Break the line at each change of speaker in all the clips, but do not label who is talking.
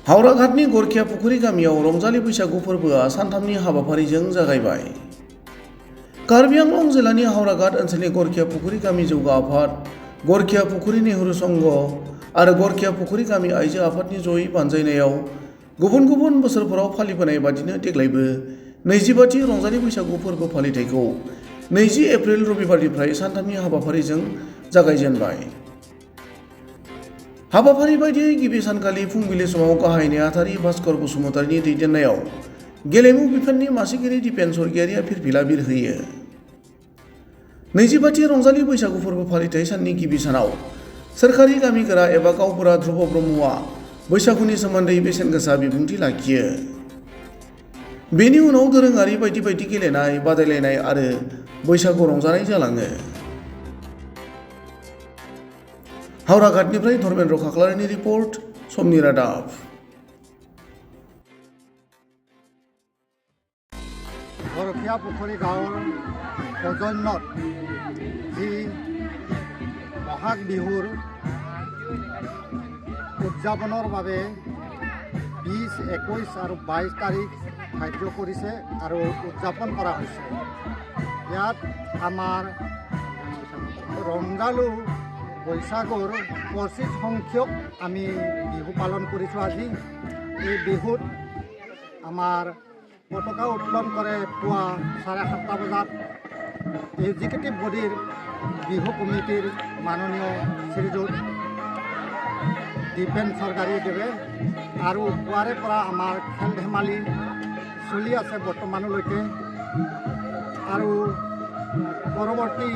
हावराघाटनि गरखिया पुखुरी गामियाव रंजालि बैसागु फोरबोआ सानथामनि हाबाफारिजों जागायबाय। कार्बि आंलं जिल्लानि हावराघाट ओनसोलनि गरखिया पुखुरी गामि जौगा आफाद, गरखिया पुखुरी नेहरू संघ आरो गरखिया पुखुरी गामि आइजो आफादनि जयै बानजायनायाव गुबुन गुबुन बोसोरफोराव फालिबोनाय बादिनो देग्लायबो 25थि रंजालि बैसागु फोरबो फालिथायखौ 20 एप्रिल रबिबारनिफ्राय सानथामनि हाबाफारिजों जागायजेनबाय। हाबाफारि बायदियै गिबि सानखालि फुंबिलि समाव गाहाय नेहाथारि भास्कर बसुमतारीनि दैदेननायाव गेलेमु बिफाननि मासिगिरि दिपेन स्वर्गियारिया फिरफिला बिरहोयो। 25थि रंजालि बैसागु फोरबो फालिथाय साननि गिबि सानाव सोरखारि गामिगोरा एबा गावबुरा ध्रुव ब्रह्मआ बैसागुनि सोमोन्दै बेसेनगोसा बिबुंथि लाखियो। बेनि उनाव दोरोङारि बायदि बायदि गेलेनाय बादायलायनाय आरो बैसागु रंजानाय जालाङो। हावराघाटनिफ्राय धर्मेन्द्र खाख्लारिनि रिपर्ट, समनि रादाब।
गरखिया पुखुरी गाँवर सौजन्यत जी बहाग बिहुर उदযাপনৰ বাবে 20, 21 আৰু 22 তাৰিখ ধাৰ্য কৰিছে আৰু উদযাপন কৰা হৈছে। ইয়াত আমাৰ ৰংজালু বৈশাগুৰ 25 সংখ্যক আমি বিহু পালন কৰিছোঁ। আজি এই বিহুত আমাৰ পতাকা উত্তোলন কৰে পুৱা 7:30 বজাত এক্সিকিউটিভ বডিৰ বিহু কমিটিৰ মাননীয় শ্ৰীযুত দীপেন স্বৰ্গীয়াৰীদেৱে আৰু পুৱাৰে পৰা আমাৰ খেল ধেমালি চলি আছে বৰ্তমানলৈকে আৰু পৰৱৰ্তী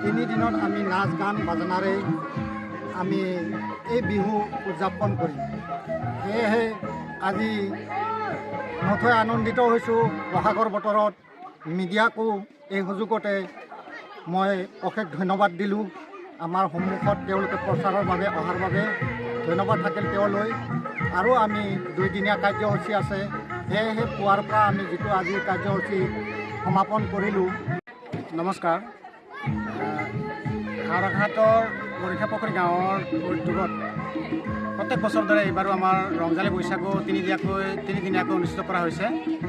3 দিনত আমি নাচ গান বাজনাৰে আমি এই বিহু উদযাপন কৰিম। সেয়েহে আজি নথৈ আনন্দিত হৈছোঁ। বহাগৰ বতৰত মিডিয়াকো এই সুযোগতে মই অশেষ ধন্যবাদ দিলোঁ। আমাৰ সন্মুখত তেওঁলোকে প্ৰচাৰৰ বাবে অহাৰ বাবে ধন্যবাদ থাকিল তেওঁলৈ। আৰু আমি 2 দিনীয়া কাৰ্যসূচী আছে, সেয়েহে পুৱাৰ পৰা আমি যিটো আজিৰ কাৰ্যসূচী সমাপন কৰিলোঁ।
নমস্কাৰ। হাওৰাঘাটৰ গৰখীয়া পুখুৰী গাঁৱৰ উদ্যোগত প্ৰত্যেক বছৰ দৰে এইবাৰো আমাৰ ৰংজালী বৈশাগু তিনিদিনীয়াকৈ অনুষ্ঠিত কৰা হৈছে।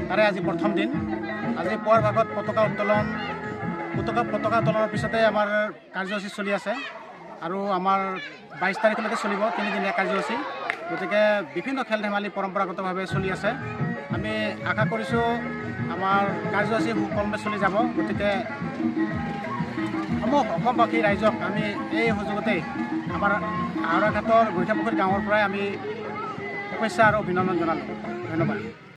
তাৰে আজি প্ৰথম দিন। আজি পুৱাৰ ভাগত পতাকা উত্তোলনৰ পিছতে আমাৰ কাৰ্যসূচী চলি আছে আৰু আমাৰ 22 তাৰিখলৈকে চলিব 3দিনীয়া কাৰ্যসূচী। গতিকে বিভিন্ন খেল ধেমালি পৰম্পৰাগতভাৱে চলি আছে। আমি আশা কৰিছোঁ আমাৰ কাৰ্যসূচী সুকলমে চলি যাব। গতিকে অসমবাসী ৰাইজক আমি এই সুযোগতে আমাৰ হাওৰাঘাটৰ গৰখীয়া পুখুৰী গাঁৱৰ পৰাই আমি শুভেচ্ছা আৰু অভিনন্দন জনালোঁ। ধন্যবাদ।